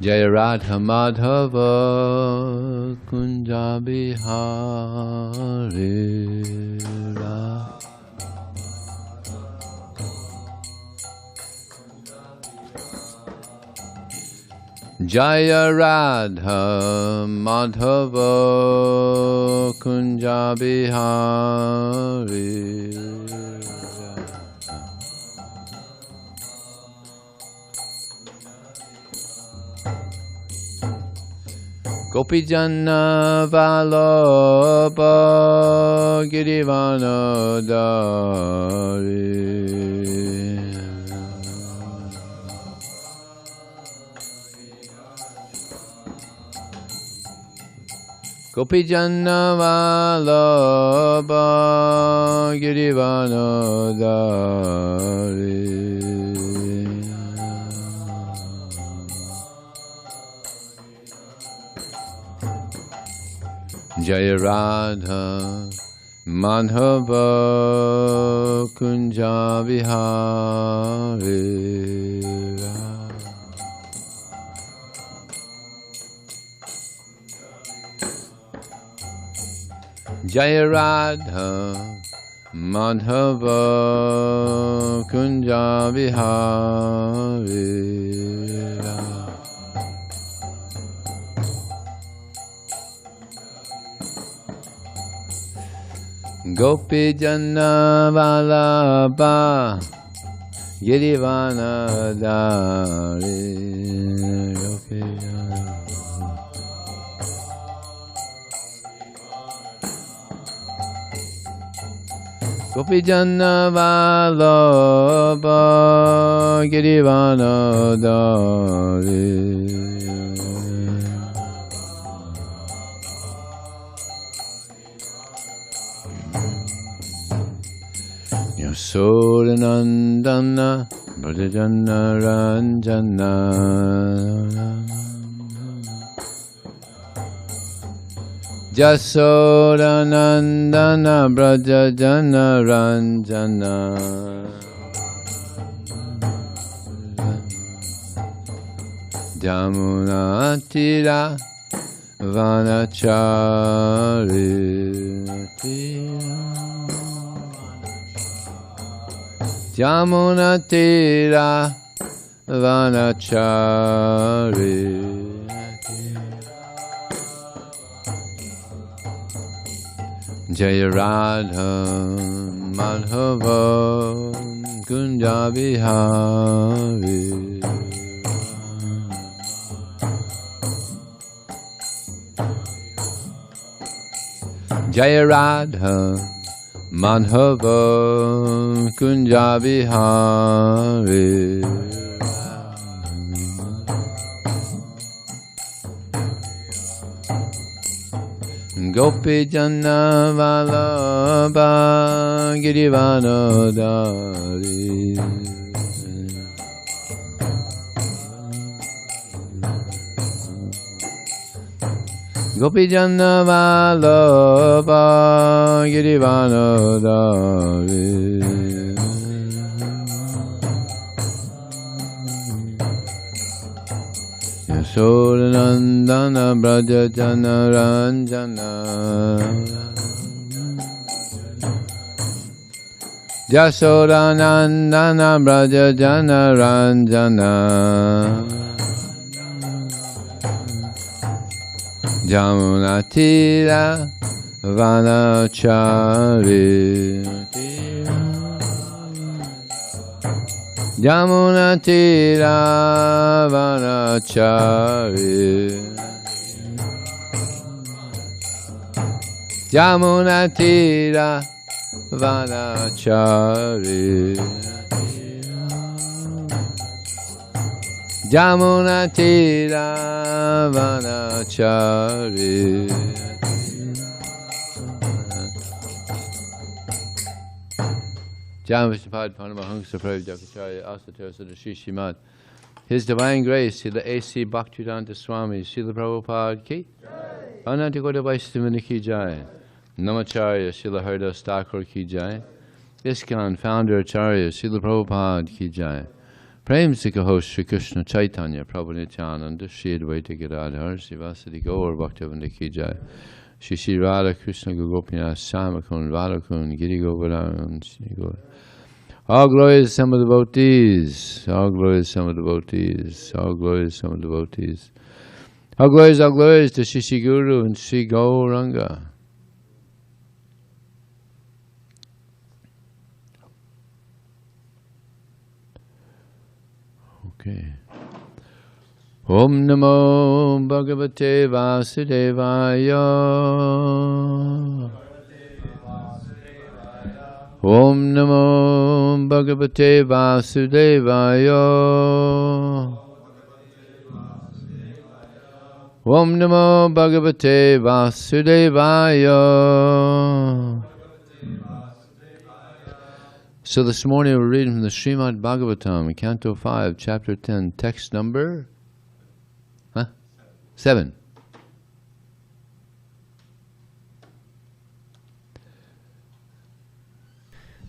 Jaya Radha Madhava Kunja Bihari Radha. Jaya Radha Madhava Kunja Bihari Gopijana Vallabha Girivana Dari Gopijana Vallabha Girivana Dari Jaya Radha Madhava Kunja Vihari Jaya Radha Madhava Kunja Vihari Gopi Jana Vallabha Girivana Dari Gopi Jana Vallabha Girivana Dari Yasodanandana Brajajana Ranjana Yasodanandana Brajajana Ranjana Jamunatira Vanachari Yamunatira Vanachari Jaya Radha Madhava Kunja Bihari Jaya Radha Madhava Kunja Bihari Gopi Jana Vallabha Girivana Dari Gopi Jana Vallabha Girivana Dari Yasodanandana Brajajana Ranjana Yasodanandana Brajajana Ranjana Jamunatira Vanachari Yamunatira Vanachari Yamunatira Vanachari Yamunatira Vanachari Jamvishapad Panamahamsa Pravjakacharya Asatara Sadashi Shrimad. His Divine Grace, Srila A.C. Bhaktivedanta Swami, Srila Prabhupada ki, Anantakoda Vaisnava ki jai, Namacharya, Srila Haridas Thakur ki jai, ISKCON Founder Acharya, Srila Prabhupada ki jai, Prem Sikaho Sri Krishna Chaitanya Prabhu Nityananda Shri Advaita Gadadhar Srivasadi Gaur Bhaktivinoda Ki Jai Shri Shri Radha Krishna Gopinath Shamakun Radhakun Giri Govardhan Shri Gaur. All glory is some of the devotees. All glory is some of the devotees. All glory is some of the devotees. All glories to Shri Shri Guru and Shri Gauranga. Okay. Om Namo Bhagavate Vasudevaya. Om Namo Bhagavate Vasudevaya. Om Namo Bhagavate Vasudevaya. So this morning we're reading from the Srimad Bhagavatam, Canto 5, Chapter 10, text number 7.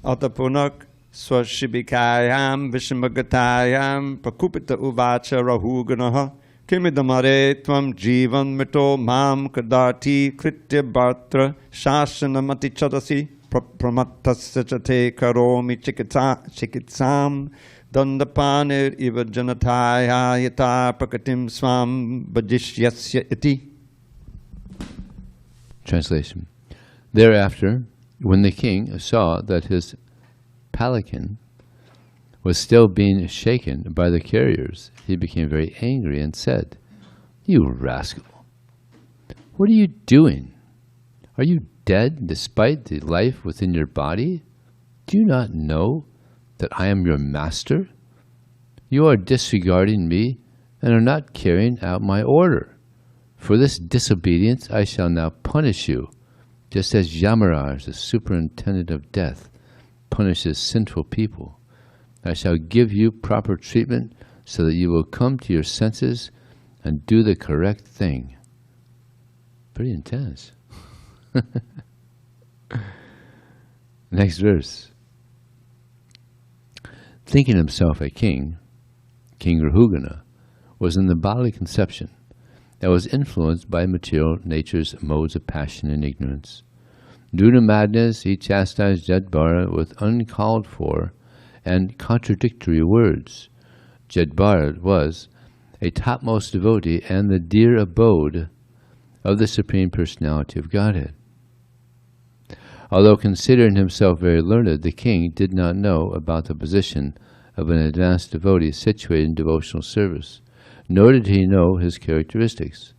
Atapunak swashibikayam vishmagatayam prakupita uvacha rahugana kimidamare tvam jivan mito mam kadati kritya bhatra shasanamati chadasi pramattasya karomi chikitsam dandapanir iva janataya yata prakatim swam bhajishyasya iti. Translation. Thereafter, when the king saw that his palanquin was still being shaken by the carriers, he became very angry and said, "You rascal! What are you doing? Are you dead despite the life within your body? Do you not know that I am your master? You are disregarding me and are not carrying out my order. For this disobedience I shall now punish you, just as Yamaraj, the superintendent of death, punishes sinful people. I shall give you proper treatment so that you will come to your senses and do the correct thing." Pretty intense. Next verse. Thinking himself a king, King Rahugana was in the bodily conception that was influenced by material nature's modes of passion and ignorance. Due to madness, he chastised Jada Bharata with uncalled for and contradictory words. Jada Bharata was a topmost devotee and the dear abode of the Supreme Personality of Godhead. Although considering himself very learned, the king did not know about the position of an advanced devotee situated in devotional service, nor did he know his characteristics.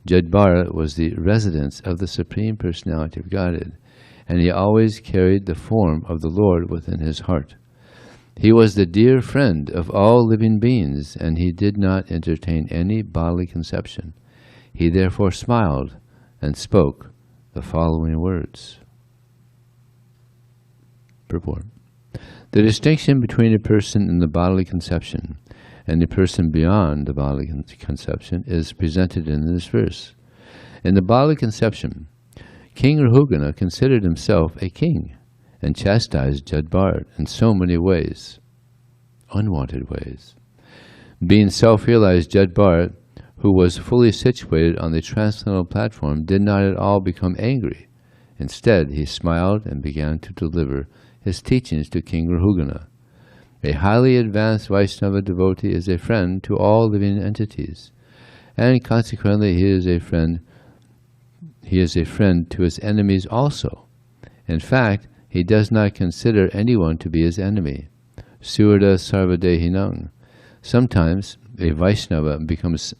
Jada Bharata was the residence of the Supreme Personality of Godhead, and he always carried the form of the Lord within his heart. He was the dear friend of all living beings, and he did not entertain any bodily conception. He therefore smiled and spoke the following words. Purport. The distinction between a person in the bodily conception and a person beyond the bodily conception is presented in this verse. In the bodily conception, King Rahugana considered himself a king and chastised Jada Bharata in so many ways, unwanted ways. Being self-realized, Jada Bharata, who was fully situated on the transcendental platform, did not at all become angry. Instead, he smiled and began to deliver his teachings to King Rahugana. A highly advanced Vaisnava devotee is a friend to all living entities, and consequently he is a friend to his enemies also. In fact, he does not consider anyone to be his enemy. Surda sarvadehinang. Sometimes a Vaisnava becomes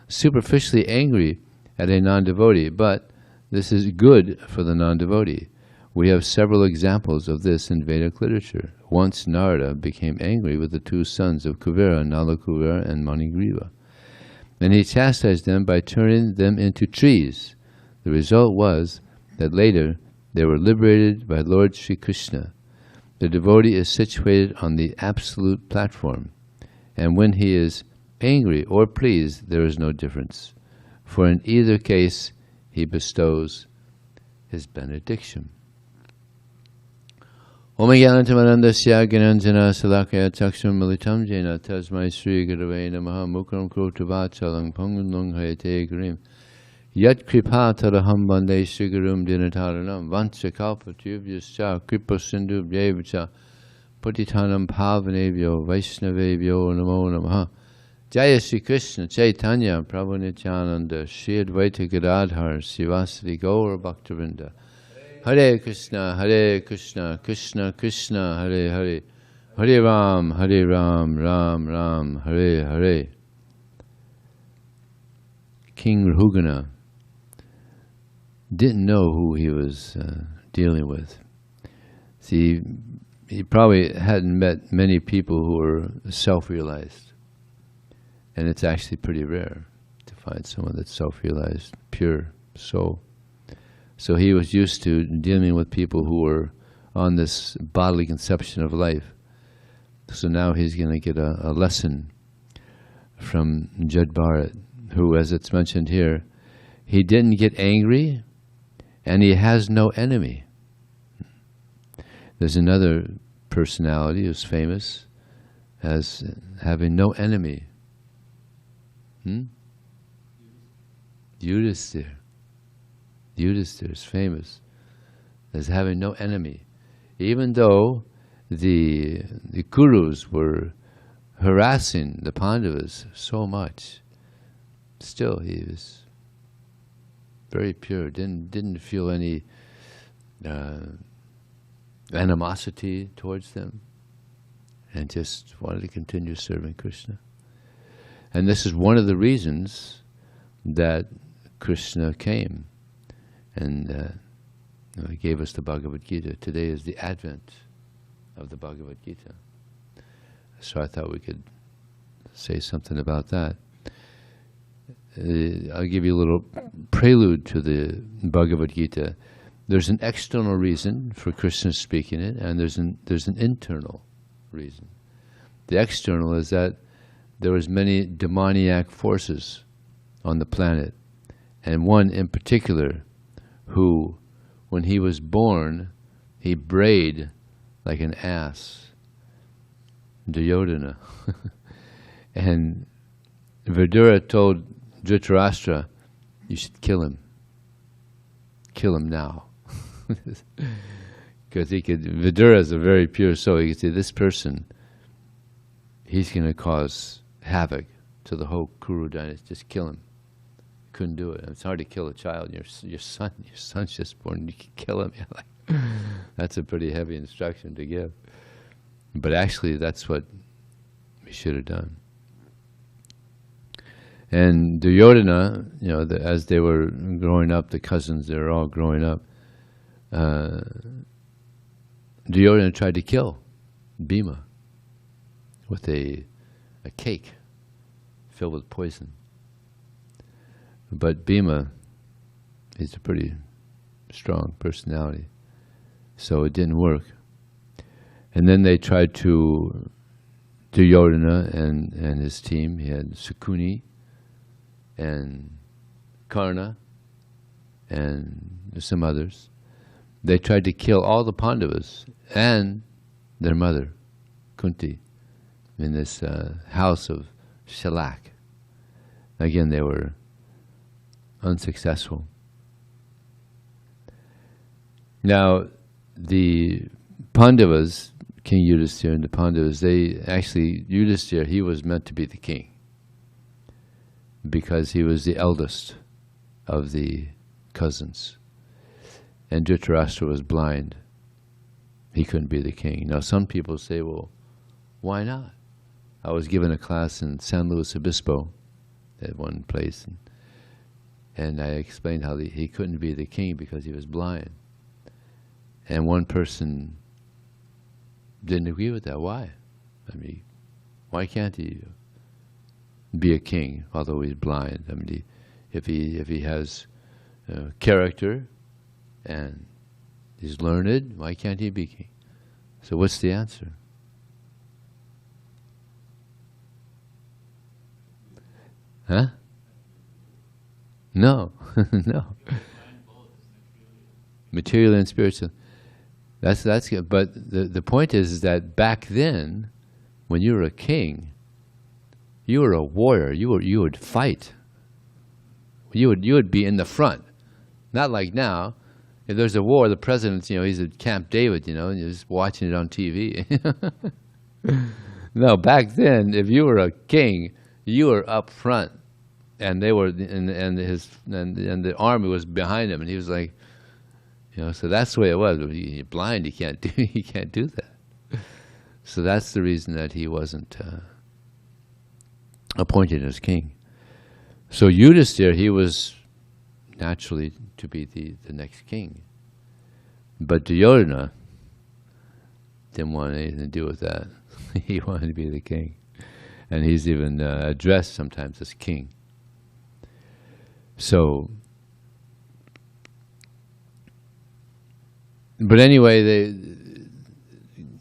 superficially angry at a non-devotee, but this is good for the non-devotee. We have several examples of this in Vedic literature. Once Narada became angry with the two sons of Kuvera, Nalakuvera and Manigriva, and he chastised them by turning them into trees. The result was that later they were liberated by Lord Sri Krishna. The devotee is situated on the absolute platform, and when he is angry or pleased, there is no difference, for in either case he bestows his benediction. Om Gyanantamanandasya Gyananjana Salakaya Chaksham Militam Jena Tasmai Sri Gurave Namaha Mukram Krotavachalang Pangunlung Hayate Grim Yat Kripa Taraham Bande Sri Gurum Dinataranam Vancha Kalpa Tubhyascha Kripa Sindhu Bhyevacha Patitanam Pavanebhyo Vaishnavebhyo Namo Namaha Jaya Sri Krishna Chaitanya Prabhu Nityananda Shri Advaita Gadadhar Sivasati Gaur Bhaktivinoda Hare Krishna, Krishna Krishna, Hare Hare, Hare Ram, Ram Ram, Hare Hare. King Rahugana didn't know who he was dealing with. See, he probably hadn't met many people who were self-realized. And it's actually pretty rare to find someone that's self-realized, pure soul. So he was used to dealing with people who were on this bodily conception of life. So now he's going to get a lesson from Jada Bharata, who, as it's mentioned here, he didn't get angry and he has no enemy. There's another personality who's famous as having no enemy. Yudhisthira. Yudhisthira is famous as having no enemy. Even though the Kurus were harassing the Pandavas so much, still he was very pure, didn't feel any animosity towards them, and just wanted to continue serving Krishna. And this is one of the reasons that Krishna came and he gave us the Bhagavad Gita. Today is the advent of the Bhagavad Gita. So I thought we could say something about that. I'll give you a little prelude to the Bhagavad Gita. There's an external reason for Krishna speaking it, and there's an internal reason. The external is that there was many demoniac forces on the planet, and one in particular who, when he was born, he brayed like an ass, Duryodhana. And Vidura told Dhritarashtra, you should kill him. Kill him now. Because Vidura is a very pure soul. He could say, this person, he's going to cause havoc to the whole Kuru dynasty. Just kill him. Couldn't do it. It's hard to kill a child. Your son's just born. You can kill him. Like, that's a pretty heavy instruction to give. But actually, that's what we should have done. And Duryodhana, as they were growing up, the cousins, they were all growing up. Duryodhana tried to kill Bhima with a cake filled with poison. But Bhima, he's a pretty strong personality, so it didn't work. And then they tried to, Duryodhana and his team, he had Sakuni and Karna and some others. They tried to kill all the Pandavas and their mother, Kunti, in this house of Shalak. Again, they were unsuccessful. Now, the Pandavas, King Yudhisthira and the Pandavas, Yudhisthira, he was meant to be the king because he was the eldest of the cousins. And Dhritarashtra was blind. He couldn't be the king. Now, some people say, well, why not? I was given a class in San Luis Obispo at one place, and I explained how he couldn't be the king because he was blind. And one person didn't agree with that. Why? I mean, why can't he be a king although he's blind? I mean, if he has character and he's learned, why can't he be king? So what's the answer? Huh? No, no. Material and spiritual. That's good. But the point is that back then, when you were a king, you were a warrior. You would fight. You would be in the front, not like now. If there's a war, the president, he's at Camp David, and you're just watching it on TV. No, back then, if you were a king, you were up front, and they were, and the army was behind him, and he was like, so that's the way it was. But you're blind, you can't do that. So that's the reason that he wasn't appointed as king. So Yudhisthira, he was naturally to be the next king. But Duryodhana didn't want anything to do with that. He wanted to be the king. And he's even addressed sometimes as king. So, but anyway,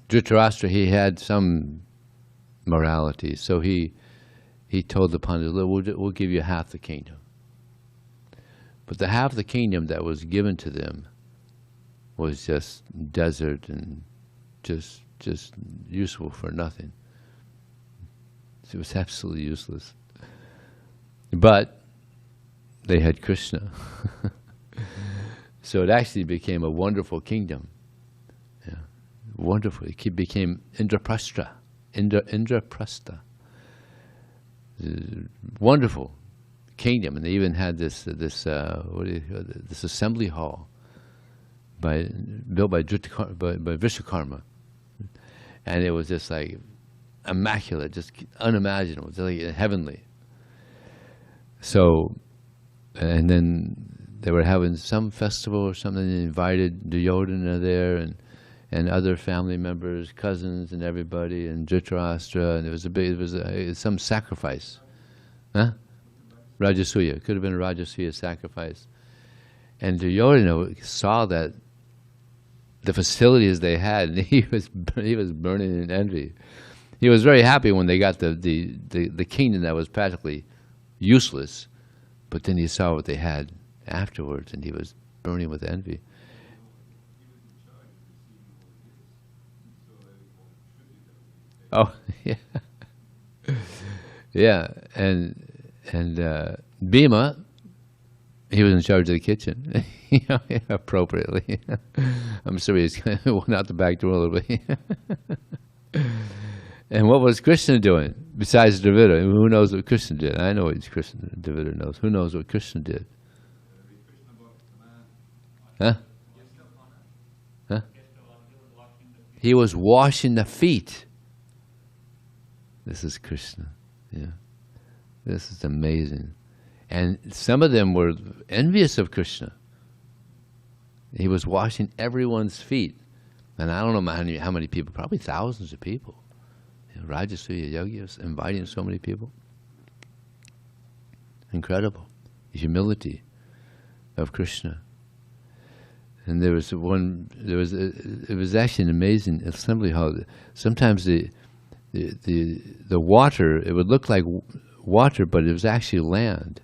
Dhritarashtra, he had some morality. So he told the Pandits, we'll give you half the kingdom. But the half of the kingdom that was given to them was just desert and just useful for nothing. It was absolutely useless. But they had Krishna. So it actually became a wonderful kingdom. Yeah. Wonderful. It became Indraprastha. Indraprastha. Wonderful kingdom, and they even had this assembly hall built by Vishwakarma, and it was just like immaculate, just unimaginable, just like heavenly. So, and then they were having some festival or something. They invited Duryodhana there and other family members, cousins, and everybody, and Dhritarashtra, and it was some sacrifice, huh? Rajasuya. Could have been a Rajasuya sacrifice. And Duryodhana saw that the facilities they had, and he was burning in envy. He was very happy when they got the kingdom that was practically useless, but then he saw what they had afterwards, and he was burning with envy. Oh, yeah. Yeah, and Bhima, he was in charge of the kitchen, appropriately. I'm sure he went out the back door a little bit. And what was Krishna doing besides Dravida? Who knows what Krishna did? I know what Krishna, Dravida knows. Who knows what Krishna did? Huh? Huh? He was washing the feet. This is Krishna. Yeah. This is amazing. And some of them were envious of Krishna. He was washing everyone's feet. And I don't know how many people, probably thousands of people. Rajasuya yogis inviting so many people. Incredible. The humility of Krishna. And it was actually an amazing assembly hall. Sometimes the water, it would look like water, but it was actually land.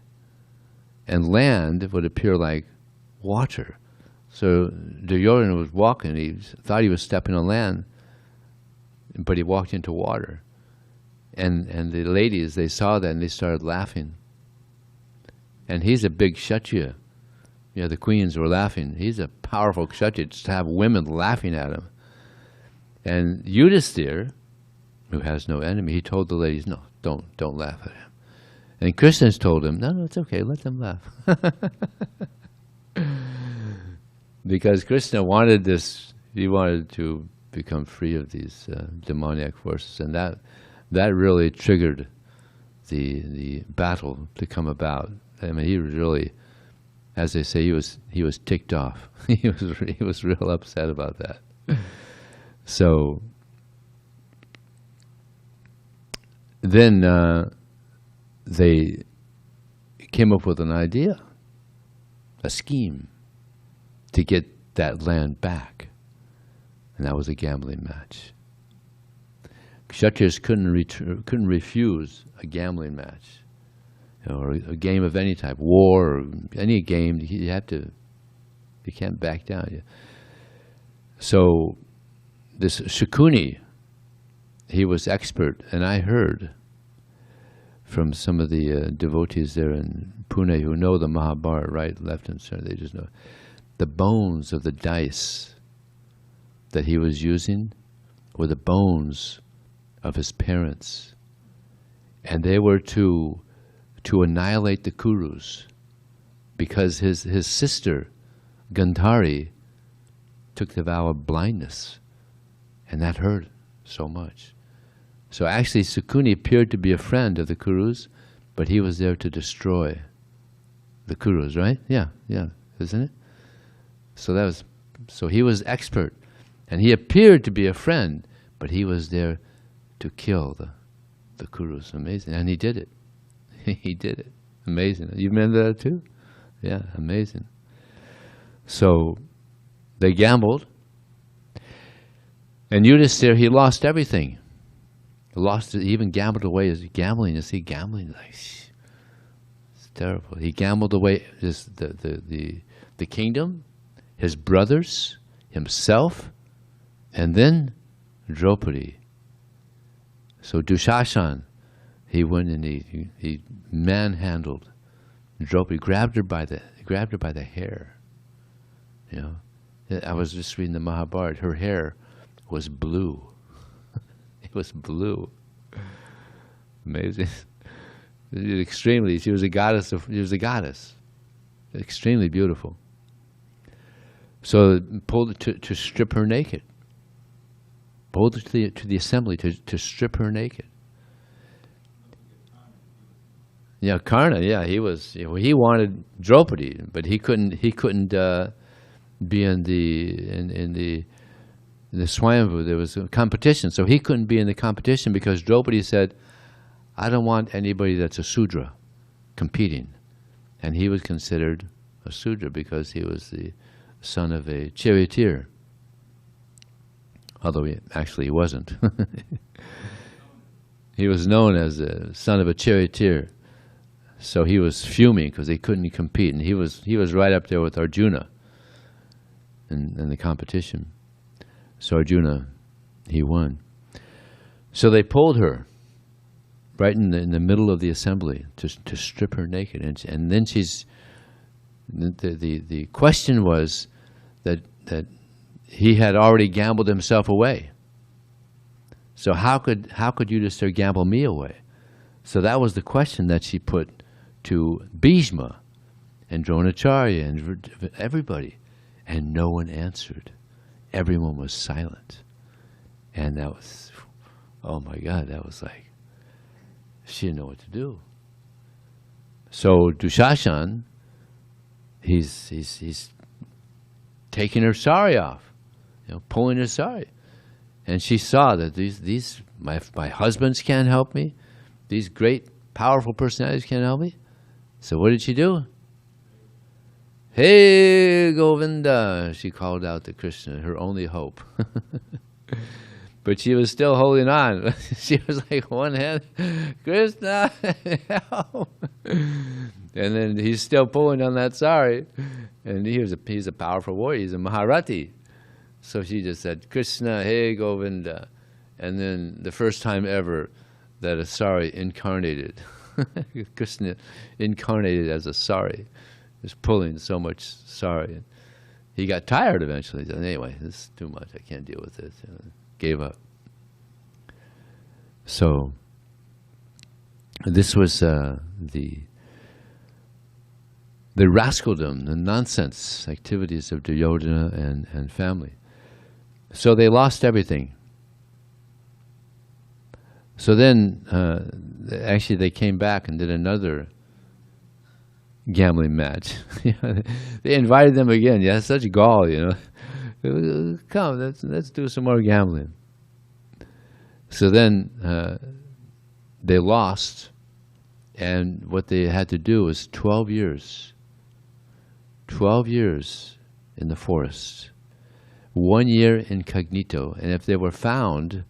And land would appear like water. So Duryodhana was walking, he thought he was stepping on land, but he walked into water. And the ladies, they saw that and they started laughing. And he's a big Kshatriya. The queens were laughing. He's a powerful Kshatriya, just to have women laughing at him. And Yudhisthira, who has no enemy, he told the ladies, no, don't laugh at him. And Krishna's told him, no, it's okay, let them laugh. Because Krishna wanted this, he wanted to become free of these demoniac forces, and that really triggered the battle to come about. I mean, he was really, as they say, he was ticked off. he was real upset about that. So then they came up with an idea, a scheme to get that land back, and that was a gambling match. Kshatriyas couldn't refuse a gambling match, or a game of any type, war, or any game. You can't back down. So this Shakuni, he was expert, and I heard from some of the devotees there in Pune who know the Mahabharata, right, left, and center. They just know the bones of the dice that he was using were the bones of his parents, and they were to annihilate the Kurus, because his sister Gandhari took the vow of blindness, and that hurt so much. So actually Shakuni appeared to be a friend of the Kurus, but he was there to destroy the Kurus, right? Yeah, isn't it? So he was expert, and he appeared to be a friend, but he was there to kill the Kurus. Amazing. And he did it. He did it. Amazing. You remember that too? Yeah, amazing. So they gambled, and Yudhisthira, he lost everything. He even gambled away his gambling. You see, gambling, like, it's terrible. He gambled away the kingdom, his brothers, himself, and then Draupadi. So Dushashan, he went and he manhandled Draupadi, grabbed her by the hair. You know, I was just reading the Mahabharata. Her hair was blue. It was blue. Amazing. Extremely. She was a goddess. She was a goddess. Extremely beautiful. So pulled to strip her naked. Pulled her to the assembly to strip her naked. Yeah, Karna. Yeah, he wanted Draupadi, but he couldn't be in the Swayambhu. There was a competition, so he couldn't be in the competition because Draupadi said, "I don't want anybody that's a Sudra competing," and he was considered a Sudra because he was the son of a charioteer, although he wasn't. He was known as the son of a charioteer. So he was fuming because they couldn't compete, and he was right up there with Arjuna in the competition. So Arjuna, he won. So they pulled her right in the middle of the assembly to strip her naked, and then the question was that he had already gambled himself away. So how could Yudhisthira gamble me away? So that was the question that she put to Bhishma and Dronacharya and everybody, and no one answered. Everyone was silent, and that was, oh my God, that was like, she didn't know what to do. So Dushashan, he's taking her sari off, pulling her sari, and she saw that these my husbands can't help me, these great powerful personalities can't help me. So what did she do? Hey Govinda, she called out to Krishna, her only hope. But she was still holding on. She was like, one hand, Krishna, help. And then he's still pulling on that sari. And he's a powerful warrior, he's a Maharati. So she just said, Krishna, hey Govinda. And then the first time ever that a sari incarnated, Krishna incarnated as a sari, was pulling so much sari. He got tired eventually. He said, anyway, this is too much. I can't deal with this. Gave up. So this was the rascaldom, the nonsense activities of Duryodhana and family. So they lost everything. So then, actually, they came back and did another gambling match. They invited them again. Yeah, such gall, Come, let's do some more gambling. So then they lost, and what they had to do was 12 years. 12 years in the forest. 1 year incognito. And if they were found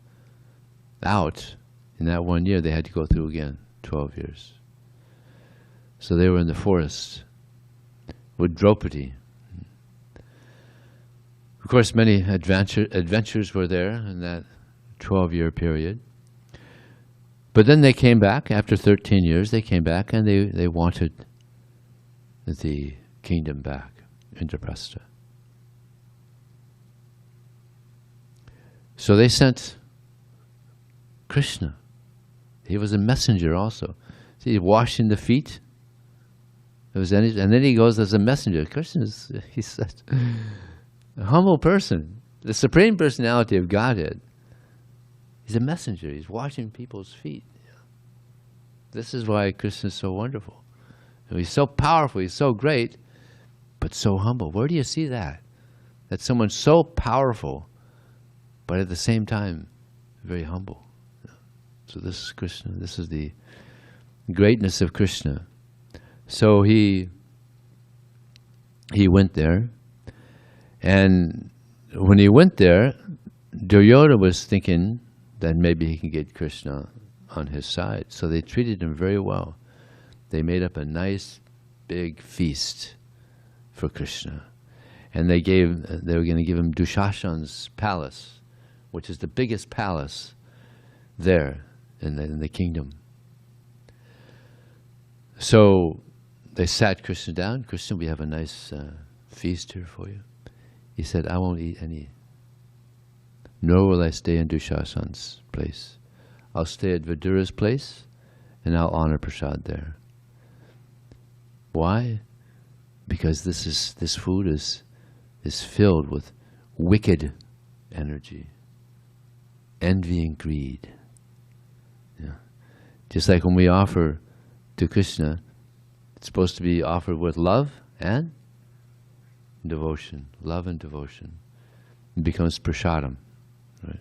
out in that 1 year, they had to go through again 12 years. So they were in the forest with Draupadi. Of course, many adventures were there in that 12-year period. But then they came back, after 13 years, they came back and they wanted the kingdom back, Indraprastha. So they sent Krishna. He was a messenger also. See, washing the feet. And then he goes as a messenger. Krishna he's such a humble person. The Supreme Personality of Godhead. He's a messenger. He's washing people's feet. This is why Krishna is so wonderful. He's so powerful. He's so great, but so humble. Where do you see that? That someone's so powerful, but at the same time, very humble. So this is Krishna. This is the greatness of Krishna. So he went there, and when he went there, Duryodhana was thinking that maybe he can get Krishna on his side. So they treated him very well. They made up a nice big feast for Krishna. And they were going to give him Dushashan's palace, which is the biggest palace there in the kingdom. So they sat Krishna down. Krishna, we have a nice feast here for you. He said, I won't eat any, nor will I stay in Dushashan's place. I'll stay at Vidura's place, and I'll honor prasad there. Why? Because this food is filled with wicked energy, envy and greed. Yeah. Just like when we offer to Krishna, it's supposed to be offered with love and devotion. Love and devotion. It becomes prasadam. Right?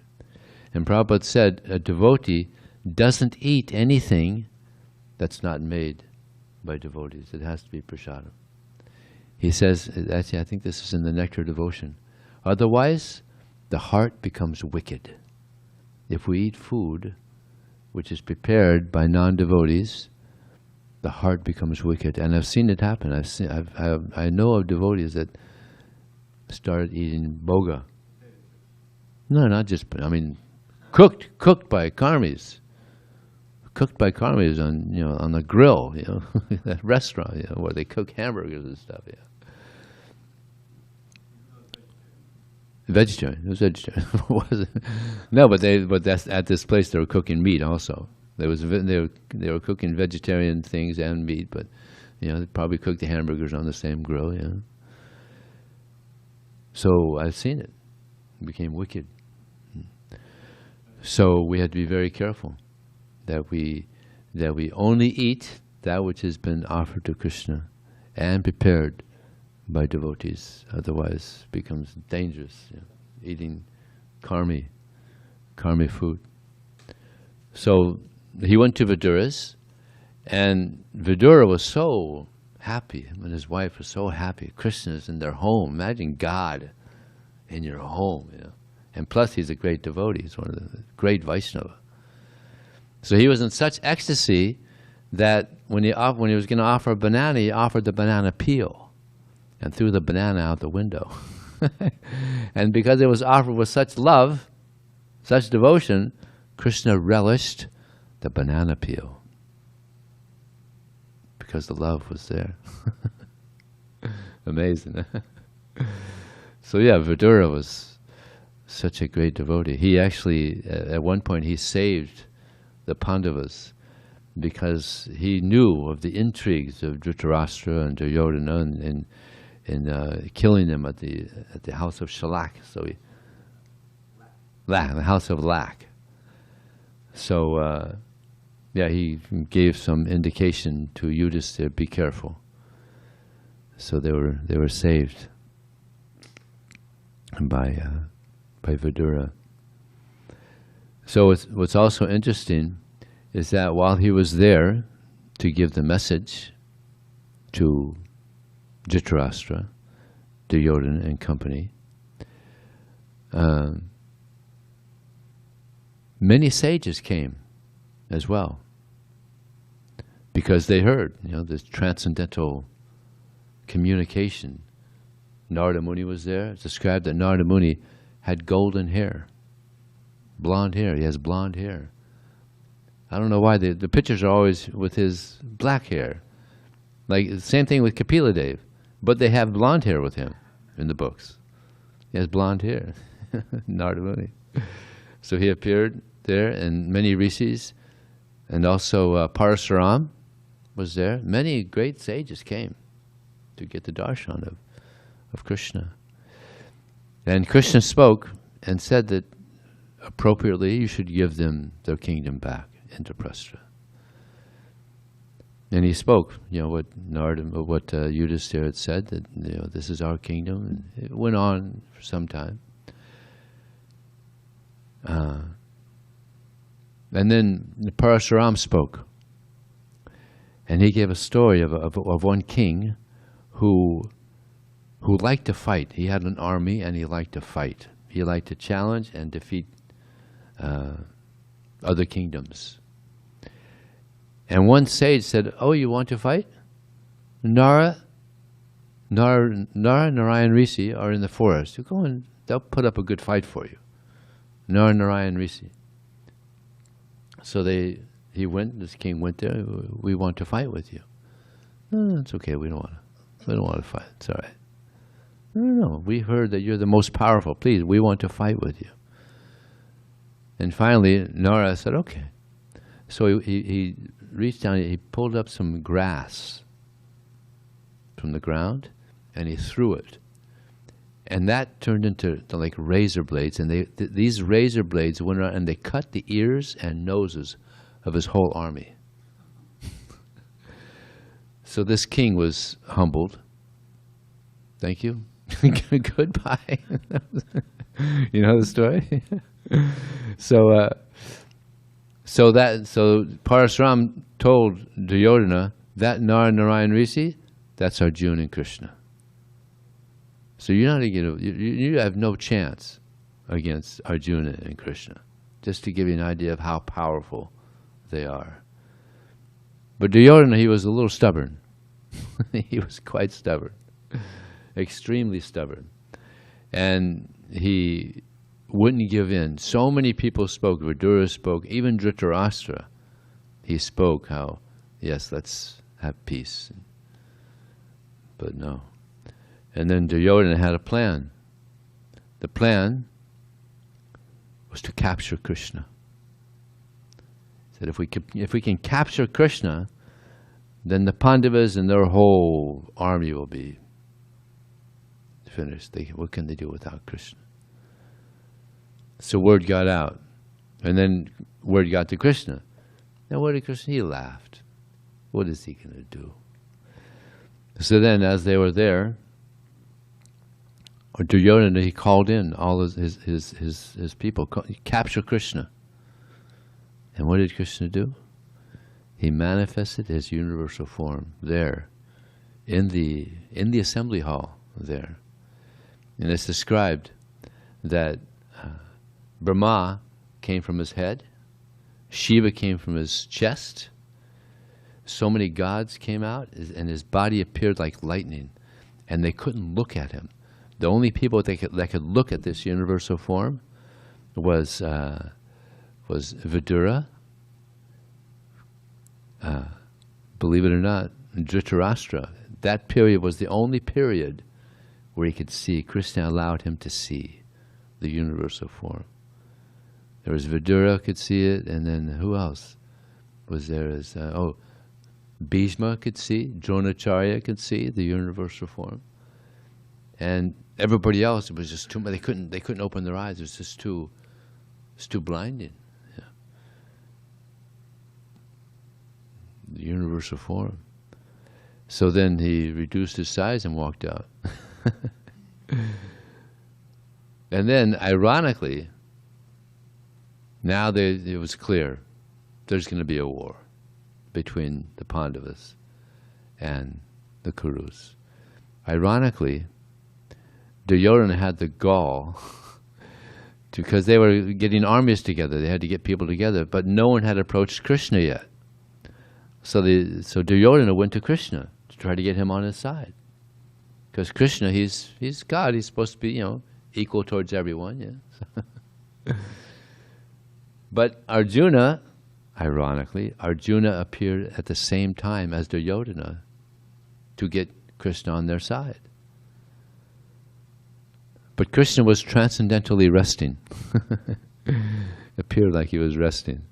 And Prabhupada said a devotee doesn't eat anything that's not made by devotees. It has to be prasadam. He says, actually, I think this is in the Nectar Devotion. Otherwise, the heart becomes wicked. If we eat food which is prepared by non-devotees, the heart becomes wicked. And I've seen it happen. I know of devotees that started eating boga. No, not just, I mean, cooked by karmis. Cooked by karmis on the grill, that restaurant, where they cook hamburgers and stuff, Vegetarian. It was vegetarian. Was it? No, but that's at this place they were cooking meat also. They were cooking vegetarian things and meat, but they probably cooked the hamburgers on the same grill, So I've seen it. It became wicked. So we had to be very careful that we only eat that which has been offered to Krishna and prepared by devotees. Otherwise, it becomes dangerous. Eating karmi food. So he went to Vidura's, and Vidura was so happy, and his wife was so happy. Krishna's in their home. Imagine God in your home, And plus, he's a great devotee. He's one of the great Vaisnava. So he was in such ecstasy that when he was going to offer a banana, he offered the banana peel and threw the banana out the window. And because it was offered with such love, such devotion, Krishna relished the banana peel because the love was there. Amazing. So yeah, Vidura was such a great devotee. He actually, at one point, he saved the Pandavas because he knew of the intrigues of Dhritarashtra and Duryodhana in killing them at the house of Shalak. So the house of Lack. So he gave some indication to Yudhisthira, be careful. So they were saved by Vidura. So what's also interesting is that while he was there to give the message to Dhritarashtra, Duryodhana and company, many sages came as well because they heard this transcendental communication Narada Muni was there. It's described that Narada Muni had golden hair, blonde hair. He has blonde hair. I don't know why the pictures are always with his black hair. Like, same thing with Kapila Dev, but they have blonde hair with him in the books. He has blonde hair, Narada Muni. So he appeared there, and many rishis, and also Parasuram was there. Many great sages came to get the darshan of Krishna. And Krishna spoke and said that appropriately you should give them their kingdom back, Indraprastha. And he spoke, what Yudhisthira had said, that this is our kingdom. And it went on for some time. And then Parasuram spoke. And he gave a story of one king who liked to fight. He had an army and he liked to fight. He liked to challenge and defeat other kingdoms. And one sage said, "Oh, you want to fight? Nara, Narayan Rishi are in the forest. You go and they'll put up a good fight for you." Narayan Rishi. So this king went there. "We want to fight with you." "Oh, it's okay. We don't want to fight. It's all right." No, we heard that you're the most powerful. Please, we want to fight with you. And finally, Nara said, "Okay." So he reached down, he pulled up some grass from the ground, and he threw it. And that turned into like razor blades, and these razor blades went around and they cut the ears and noses of his whole army. So this king was humbled. "Thank you." Goodbye. You know the story? So Parasuram told Duryodhana, that Narayan Rishi, that's Arjuna and Krishna. So you have no chance against Arjuna and Krishna. Just to give you an idea of how powerful they are. But Duryodhana, he was a little stubborn. He was quite stubborn. Extremely stubborn. And he wouldn't give in. So many people spoke. Vidura spoke. Even Dhritarashtra, he spoke how, yes, let's have peace. But no. And then Duryodhana had a plan. The plan was to capture Krishna. He said, if we can capture Krishna, then the Pandavas and their whole army will be finished. What can they do without Krishna? So word got out. And then word got to Krishna. Now what did Krishna? He laughed. What is he going to do? So then as they were there, Duryodhana, he called in all his people, capture Krishna. And what did Krishna do? He manifested his universal form there, in the assembly hall there. And it's described that Brahma came from his head, Shiva came from his chest, so many gods came out, and his body appeared like lightning, and they couldn't look at him. The only people that could look at this universal form was Vidura, believe it or not, Dhritarashtra. That period was the only period where he could see. Krishna allowed him to see the universal form. There was Vidura could see it, and then who else was there? Bhishma could see, Dronacharya could see the universal form, and everybody else, it was just too much. They couldn't open their eyes. It was just too blinding. Yeah. The universal form. So then he reduced his size and walked out. And then, ironically, now it was clear there's going to be a war between the Pandavas and the Kurus. Ironically, Duryodhana had the gall, because they were getting armies together, they had to get people together, but no one had approached Krishna yet. So Duryodhana went to Krishna to try to get him on his side. Because Krishna, he's God. He's supposed to be, equal towards everyone. Yeah. But Arjuna, ironically, Arjuna appeared at the same time as Duryodhana to get Krishna on their side. But Krishna was transcendentally resting. Appeared like he was resting.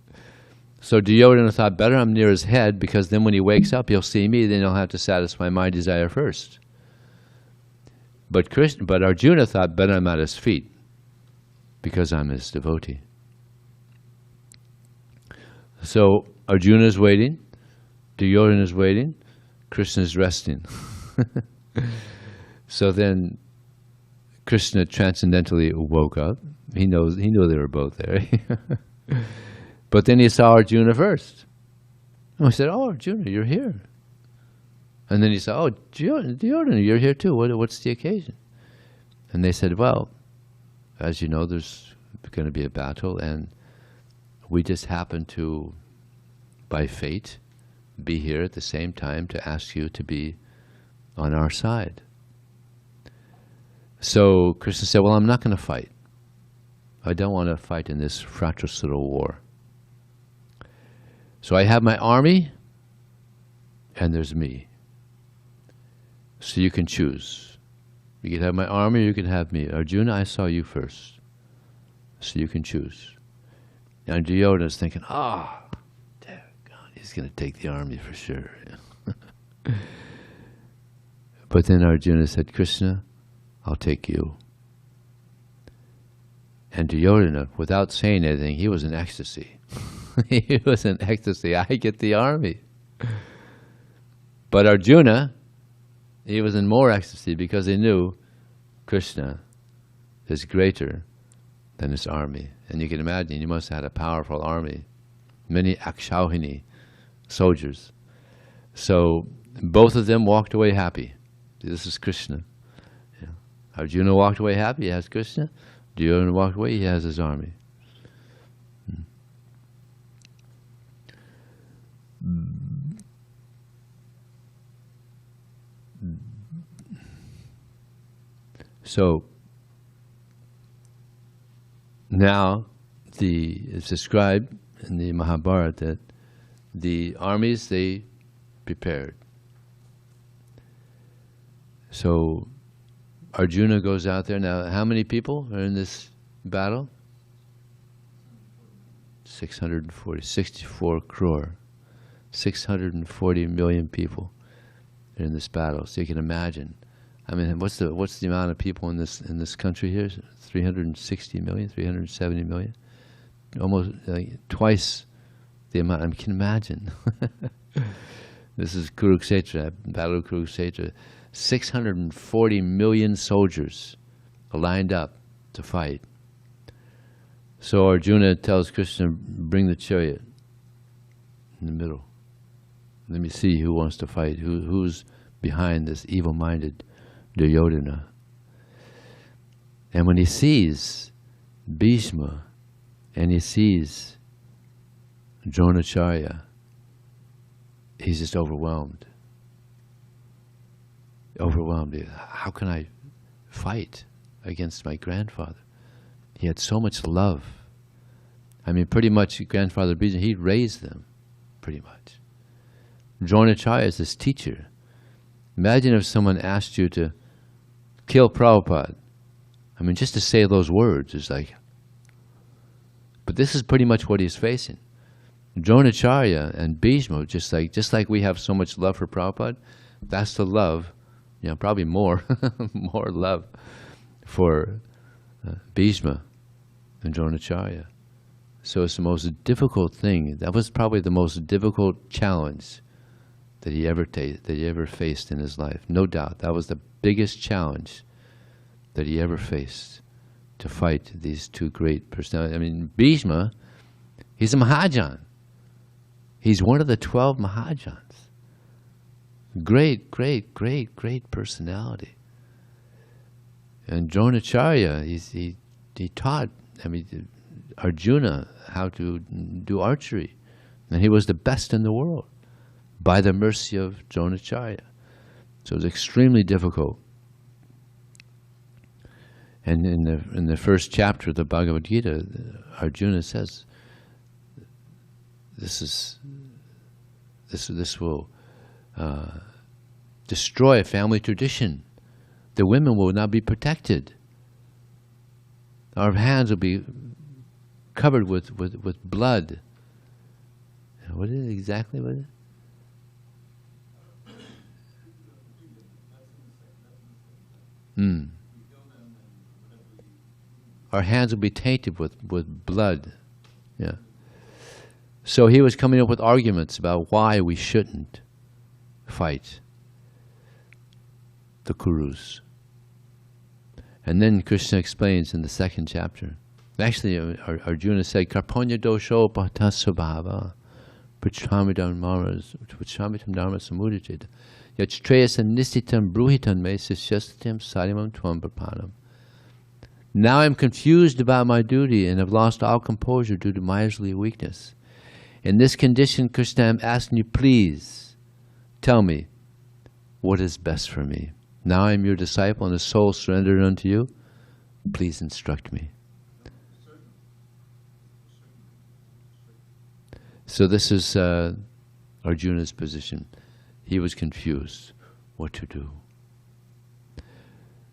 So Duryodhana thought, better I'm near his head, because then when he wakes up, he'll see me, then he'll have to satisfy my desire first. But Arjuna thought, better I'm at his feet, because I'm his devotee. So Arjuna is waiting, Duryodhana is waiting, Krishna is resting. So then Krishna transcendentally woke up. He knew they were both there. But then he saw Arjuna first. And he said, "Oh, Arjuna, you're here." And then he said, "Oh, Duryodhana, you're here too. What's the occasion?" And they said, "Well, as you know, there's going to be a battle, and we just happen to, by fate, be here at the same time to ask you to be on our side." So Krishna said, "Well, I'm not going to fight. I don't want to fight in this fratricidal war. So I have my army, and there's me. So you can choose. You can have my army, or you can have me. Arjuna, I saw you first. So you can choose." And Duryodhana is thinking, dear God, he's going to take the army for sure. But then Arjuna said, "Krishna, I'll take you." And Duryodhana, without saying anything, he was in ecstasy. He was in ecstasy. I get the army. But Arjuna, he was in more ecstasy, because he knew Krishna is greater than his army. And you can imagine, he must have had a powerful army, many Akshauhini soldiers. So both of them walked away happy. This is Krishna. Yeah. Arjuna walked away happy, he has Krishna. Duryodhana walked away, he has his army. So now it's described in the Mahabharata that the armies, they prepared. So Arjuna goes out there. Now, how many people are in this battle? 64 crore. 640 million people are in this battle. So you can imagine. I mean, what's the amount of people in this country here? 360 million, 370 million, almost twice the amount. I can imagine. This is Kurukshetra, Battle of Kurukshetra. 640 million soldiers are lined up to fight. So Arjuna tells Krishna, "Bring the chariot in the middle. Let me see who wants to fight, who's behind this evil-minded Duryodhana." And when he sees Bhishma and he sees Dronacharya, he's just overwhelmed. Overwhelmed. How can I fight against my grandfather? He had so much love. I mean, pretty much grandfather Bhishma, he raised them, pretty much. Dronacharya is his teacher. Imagine if someone asked you to kill Prabhupada. I mean, just to say those words is like... But this is pretty much what he's facing. Dronacharya and Bhishma, just like we have so much love for Prabhupada, that's the love, probably more, more love for Bhishma and Dronacharya. So it's the most difficult thing. That was probably the most difficult challenge that he ever faced in his life. No doubt, that was the biggest challenge that he ever faced, to fight these two great personalities. I mean, Bhishma, he's a Mahajan. He's one of the 12 Mahajans. Great, great, great, great personality. And Dronacharya, he taught, Arjuna how to do archery. And he was the best in the world by the mercy of Dronacharya. So it was extremely difficult And in the first chapter of the Bhagavad Gita, Arjuna says, this will destroy family tradition. The women will not be protected. Our hands will be covered with blood. What is it exactly? What is it? Our hands will be tainted with blood. Yeah. So he was coming up with arguments about why we shouldn't fight the Kurus. And then Krishna explains in the second chapter. Actually, Arjuna said, Karponya dosho patasvabhava prachamitam dharma samudicita yachtreyasa nistitam bruhitam me sisyastatam sarimam tvam prapanam. Now I'm confused about my duty and have lost all composure due to miserly weakness. In this condition, Krishna, I'm asking you, please tell me what is best for me. Now I am your disciple and the soul surrendered unto you. Please instruct me. So this is Arjuna's position. He was confused what to do.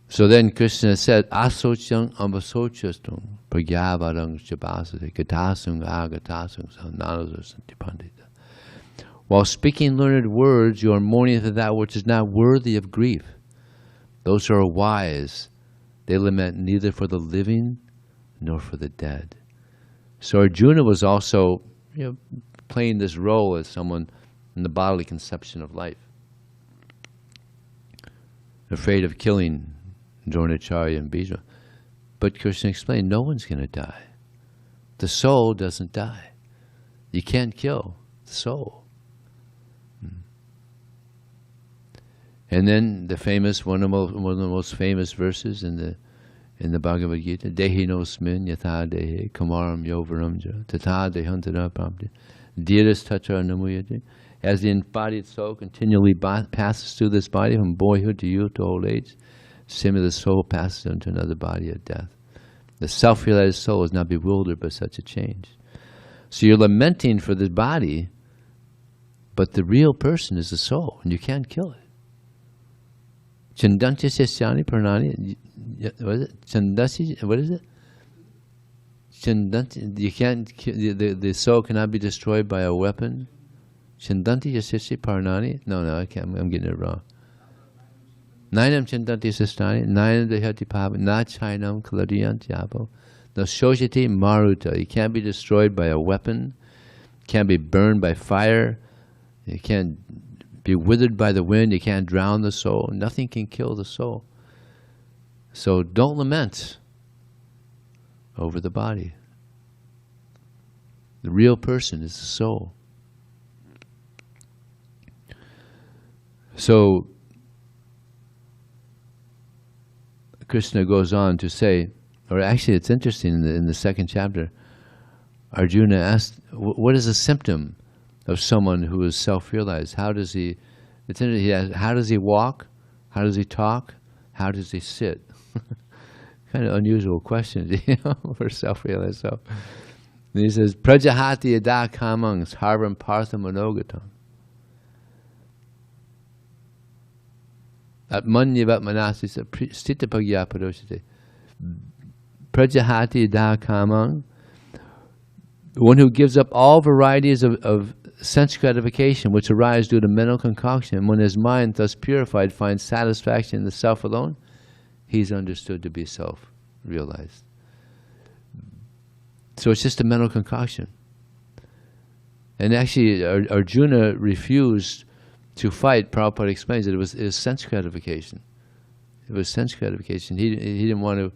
So then Krishna said, Asochang ambasochastung pragyavalang chabasate gatasung agatasung sananasanti pandita. While speaking learned words, you are mourning for that which is not worthy of grief. Those who are wise, they lament neither for the living nor for the dead. So Arjuna was also, playing this role as someone in the bodily conception of life, afraid of killing Dronacharya and Bhishma. But Krishna explained, no one's going to die. The soul doesn't die. You can't kill the soul. And then the famous, one of the most famous verses in the Bhagavad Gita, Dehi nosmin yatha dehe kamaram yovaramja tata dehantara prapti dhiras tatra namuyate. As the embodied soul continually passes through this body from boyhood to youth to old age, similarly the soul passes into another body at death. The self-realized soul is not bewildered by such a change. So you're lamenting for the body, but the real person is the soul, and you can't kill it. Chandanti sesyani pranani, what is it? Chandasi, what is it? Chandanti, you can't, the soul cannot be destroyed by a weapon. Chandanti yasisi parnani? No, I can't, I'm getting it wrong. Nainam chandanti sistani, nainam dehati pava, na chainam kaladiyanti apo. No shoshiti maruta. You can't be destroyed by a weapon, can't be burned by fire, you can't be withered by the wind, you can't drown the soul, nothing can kill the soul. So don't lament over the body. The real person is the soul. So Krishna goes on to say, or actually it's interesting in the second chapter, Arjuna asked, what is a symptom of someone who is self-realized? How does he, it's interesting, he asked, how does he walk? How does he talk? How does he sit? Kind of unusual questions, for self-realized self. And he says, Prajahati yada kamang sarvam partha manogatam. Atmanyavat manasi stita pagya padoshite. Prajahati yada kamang. One who gives up all varieties of sense gratification which arise due to mental concoction, when his mind thus purified finds satisfaction in the self alone, he's understood to be self-realized. So it's just a mental concoction. And actually, Arjuna refused to fight. Prabhupada explains that it was sense gratification. It was sense gratification. He didn't want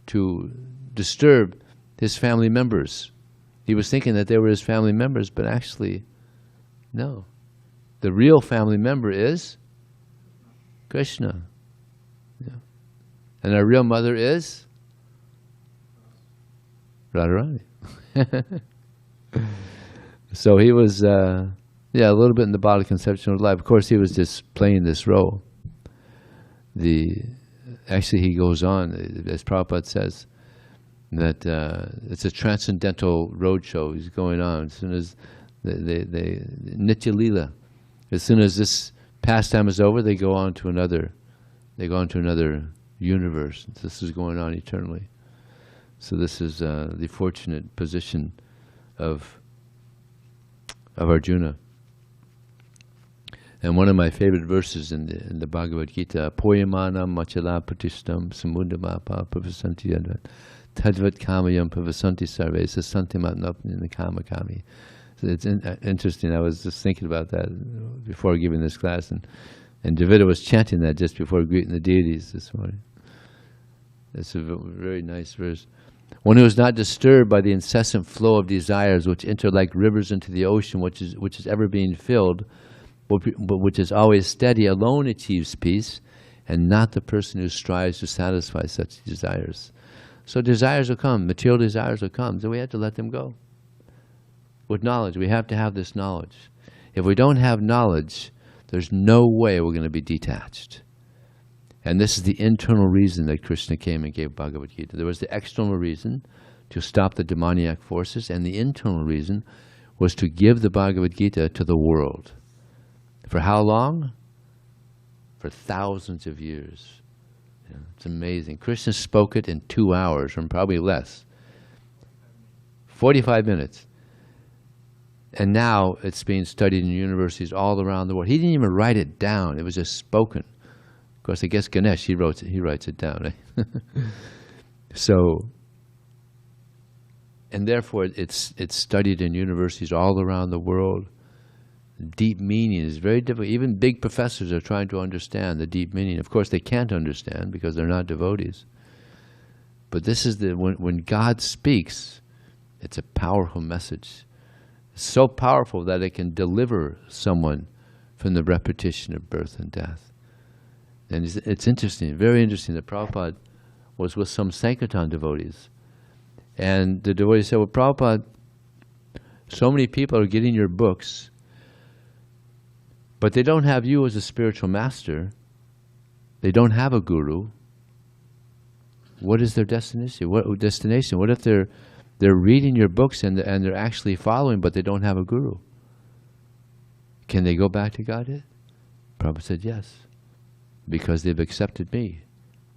to disturb his family members. He was thinking that they were his family members, but actually, no. The real family member is Krishna. Yeah. And our real mother is Radharani. So he was, a little bit in the bodily conception of life. Of course, he was just playing this role. actually he goes on, as Prabhupada says, that it's a transcendental roadshow. He's going on as soon as the Nitya Lila. As soon as this pastime is over, they go on to another. They go on to another universe. This is going on eternally. So this is the fortunate position of Arjuna. And one of my favorite verses in the Bhagavad Gita, Poyamana machala pratistam samudamapa pavasanti yadvat tadvat kamayam pavasanti sarve sasanti matnapni kamakami. So it's interesting. I was just thinking about that before giving this class, and Devita was chanting that just before greeting the deities this morning. It's a very nice verse. One who is not disturbed by the incessant flow of desires which enter like rivers into the ocean, which is ever being filled, but which is always steady, alone achieves peace, and not the person who strives to satisfy such desires. So desires will come, material desires will come, so we have to let them go. With knowledge, we have to have this knowledge. If we don't have knowledge, there's no way we're going to be detached. And this is the internal reason that Krishna came and gave Bhagavad Gita. There was the external reason to stop the demoniac forces, and the internal reason was to give the Bhagavad Gita to the world. For how long? For thousands of years. Yeah, it's amazing. Krishna spoke it in 2 hours, or probably less. 45 minutes. And now it's being studied in universities all around the world. He didn't even write it down. It was just spoken. Of course, I guess Ganesh, he writes it down. Right? So, and therefore it's studied in universities all around the world. Deep meaning is very difficult. Even big professors are trying to understand the deep meaning. Of course, they can't understand because they're not devotees. But this is when God speaks, it's a powerful message. It's so powerful that it can deliver someone from the repetition of birth and death. And it's interesting, very interesting, that Prabhupada was with some Sankirtan devotees. And the devotees said, well, Prabhupada, so many people are getting your books, but they don't have you as a spiritual master. They don't have a guru. What is their destination? What if they're reading your books and they're actually following, but they don't have a guru? Can they go back to Godhead? Prabhupada said yes, because they've accepted me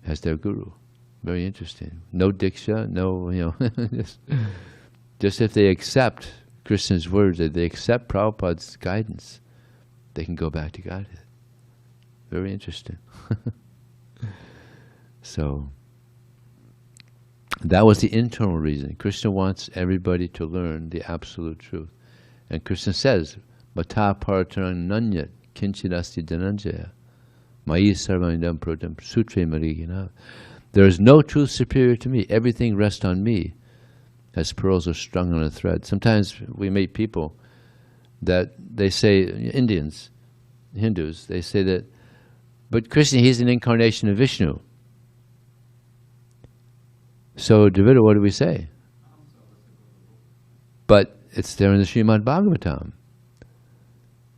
as their guru. Very interesting. No diksha, no, just if they accept Krishna's words, if they accept Prabhupada's guidance, they can go back to Godhead. Very interesting. So, that was the internal reason. Krishna wants everybody to learn the absolute truth. And Krishna says, Mata paratarang nanyat kinchidasti dhananjaya mayi sarvanidam prodam sutre marigina. There is no truth superior to me. Everything rests on me, as pearls are strung on a thread. Sometimes we meet people that they say, Indians, Hindus, they say that, but Krishna, he's an incarnation of Vishnu. So, Devita, what do we say? But it's there in the Srimad Bhagavatam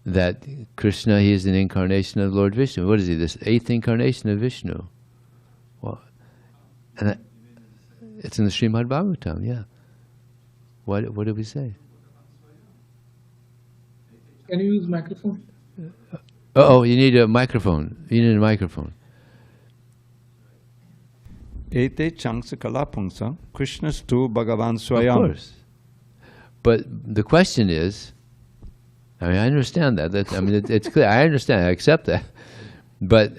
that Krishna, he is an incarnation of Lord Vishnu. What is he? This 8th incarnation of Vishnu. Well, and it's in the Srimad Bhagavatam, yeah. What did we say? Can you use microphone? Oh, you need a microphone. You need a microphone. Ete changsa kalapungsa, Krishnastu Bhagavan Swayam. Of course. But the question is, I mean, I understand that. It's clear. I understand. I accept that. But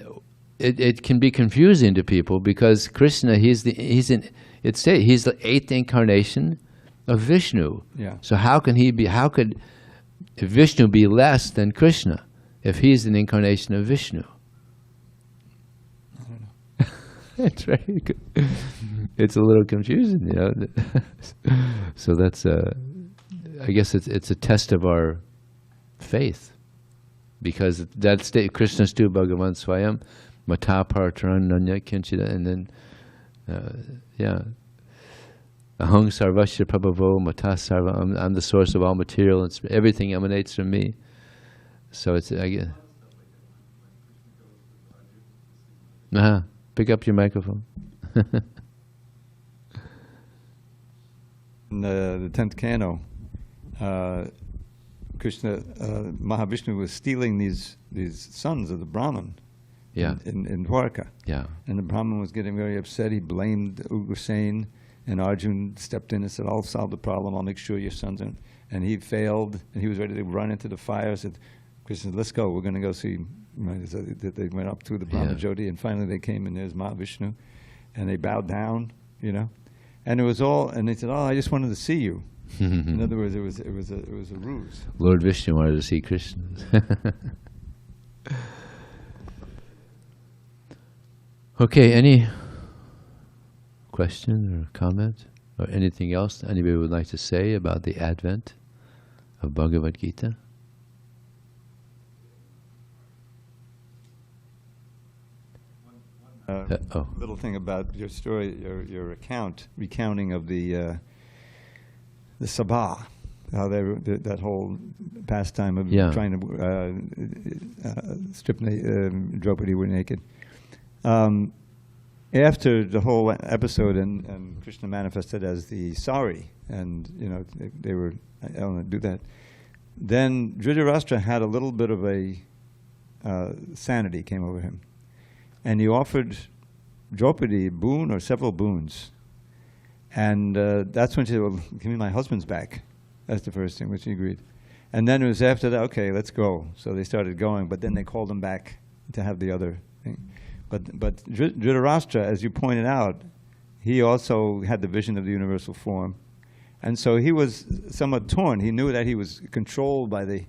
it can be confusing to people because Krishna, he's the 8th incarnation of Vishnu. Yeah. So how could Vishnu be less than Krishna if he's an incarnation of Vishnu? I don't know. It's very good. It's a little confusing, So that's I guess it's a test of our faith, because that's Krishna's tu Bhagavan Swayam Mata Parataran Nanya Kinchida, and then Ahang Sarvasya Prabhavo Mata Sarva. I'm the source of all material. Everything emanates from me. So it's Pick up your microphone. In the 10th canto, Krishna, Mahavishnu was stealing these sons of the Brahman in Dwarka. Yeah. And the Brahman was getting very upset. He blamed Ugrasen, and Arjuna stepped in and said, I'll solve the problem. I'll make sure your sons are... And he failed, and he was ready to run into the fire. Said, Krishna, let's go. We're going to go see... So they went up to the Brahma Jyoti, and finally they came, and there's Mahavishnu. And they bowed down, you know. And it was all... And they said, oh, I just wanted to see you. In other words, it was a ruse. Lord Vishnu wanted to see Krishna. Okay, any question or comment or anything else anybody would like to say about the advent of Bhagavad Gita? Little thing about your story, your recounting of the sabha, how that whole pastime of trying to strip Draupadi were naked. After the whole episode, and Krishna manifested as the Sari, and you know they were able to do that. Then Dhritarashtra had a little bit of a sanity came over him, and he offered Draupadi a boon or several boons, and that's when she said, "Well, give me my husband's back." That's the first thing, which he agreed. And then it was after that, okay, let's go. So they started going, but then they called him back to have the other thing. But Dhritarashtra, as you pointed out, he also had the vision of the universal form, and so he was somewhat torn. He knew that he was controlled by his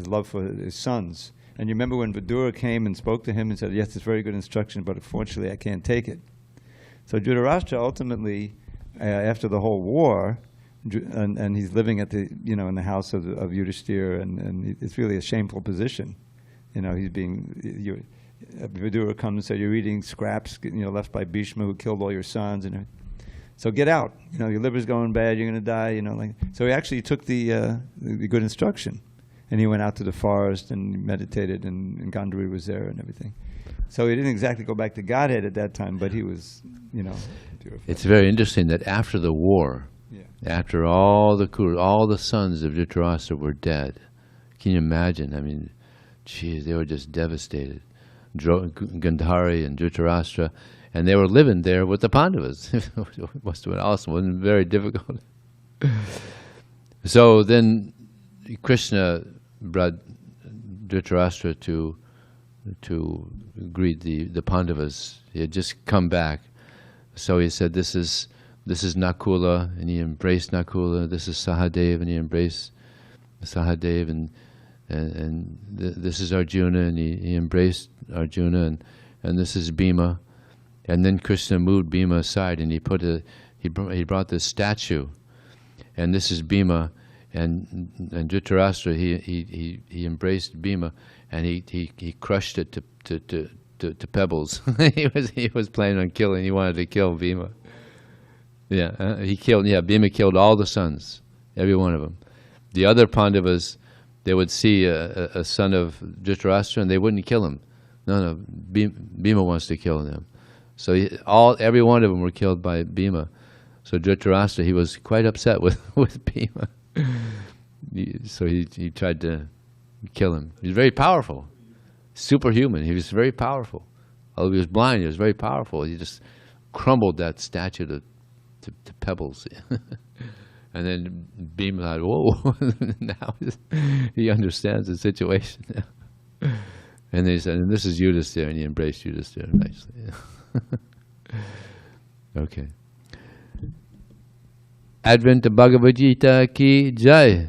love for his sons. And you remember when Vidura came and spoke to him and said, "Yes, it's very good instruction, but unfortunately I can't take it." So Dhritarashtra ultimately, after the whole war, and he's living at the in the house of Yudhishthira, and it's really a shameful position. You know, he's being, Vidura comes and says, you're eating scraps, left by Bhishma who killed all your sons, and so get out. Your liver's going bad, you're going to die. So he actually took the good instruction, and he went out to the forest and meditated, and Gandhari was there and everything. So he didn't exactly go back to Godhead at that time, but he was, purified. It's very interesting that after the war, after all the sons of Dhritarashtra were dead, can you imagine? I mean, geez, they were just devastated. Gandhari and Dhritarashtra, and they were living there with the Pandavas. It must have been awesome. It wasn't very difficult. So then Krishna brought Dhritarashtra to greet the Pandavas. He had just come back. So he said, this is Nakula, and he embraced Nakula. This is Sahadev, and he embraced Sahadev, and this is Arjuna, and he embraced Arjuna, and this is Bhima. And then Krishna moved Bhima aside, and he brought this statue, and this is Bhima, and Dhritarashtra, he embraced Bhima, and he crushed it to pebbles. he was planning on killing. He wanted to kill Bhima. Bhima killed all the sons, every one of them. The other Pandavas, they would see a son of Dhritarashtra and they wouldn't kill him. No, Bhima wants to kill them. So every one of them were killed by Bhima. So Dhritarashtra, he was quite upset with Bhima. So he tried to kill him. He was very powerful, superhuman. He was very powerful. Although he was blind, he was very powerful. He just crumbled that statue to pebbles. And then Bhima thought, whoa, now he understands the situation. And they said, and this is Yudhishthira, and he embraced Yudhishthira nicely. Okay. Advent of Bhagavad Gita ki jai.